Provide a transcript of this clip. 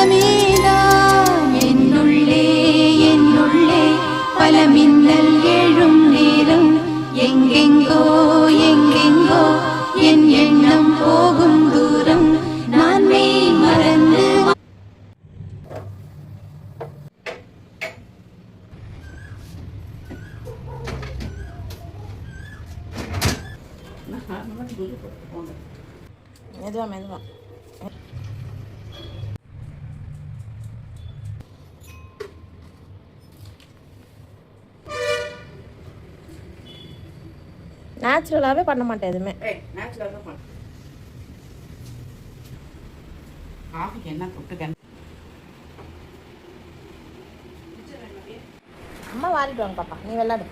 சுகமேதான் என்னுள்ளே என்னுள்ளே பல மின்னல் எழும் நேரம் எங்கெங்கோ எங்கெங்கோ என் எண்ணம் போகும் தூரம் நான் மெய் மறந்து மெதுவா மெதுவா நேச்சுரலாகவே பண்ண மாட்டேன் எதுவுமே. என்ன தொட்டுக்க அம்மா வாரிட்டு வாங்க பாப்பா, நீ விளையாடு.